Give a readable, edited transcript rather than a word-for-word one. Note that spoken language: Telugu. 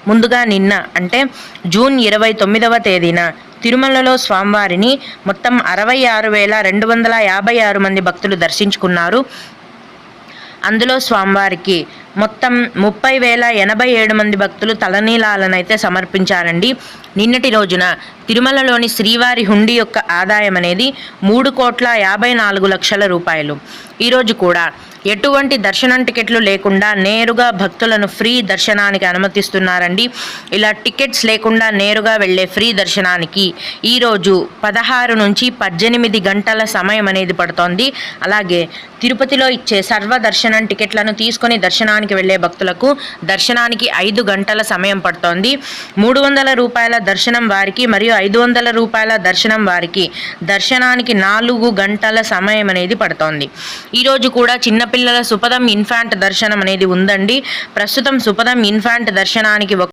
ముందుగా నిన్న అంటే జూన్ 29వ తేదీన తిరుమలలో స్వామివారిని మొత్తం 66,256 మంది భక్తులు దర్శించుకున్నారు. అందులో స్వామివారికి మొత్తం 30,087 మంది భక్తులు తలనీలాలనైతే సమర్పించారండి. నిన్నటి రోజున తిరుమలలోని శ్రీవారి హుండీ యొక్క ఆదాయం అనేది 3,54,00,000 రూపాయలు. ఈరోజు కూడా ఎటువంటి దర్శనం టికెట్లు లేకుండా నేరుగా భక్తులను ఫ్రీ దర్శనానికి అనుమతిస్తున్నారండి. ఇలా టికెట్స్ లేకుండా నేరుగా వెళ్ళే ఫ్రీ దర్శనానికి ఈరోజు 16 నుంచి 18 గంటల సమయం అనేది పడుతోంది. అలాగే తిరుపతిలో ఇచ్చే సర్వ దర్శనం టికెట్లను తీసుకొని దర్శనానికి వెళ్ళే భక్తులకు దర్శనానికి 5 గంటల సమయం పడుతోంది. 300 రూపాయల దర్శనం వారికి మరియు 500 రూపాయల దర్శనం వారికి దర్శనానికి 4 గంటల సమయం అనేది పడుతోంది. ఈరోజు కూడా చిన్నపిల్లల సుపదం ఇన్ఫాంట్ దర్శనం అనేది ఉందండి. ప్రస్తుతం సుపదం ఇన్ఫాంట్ దర్శనానికి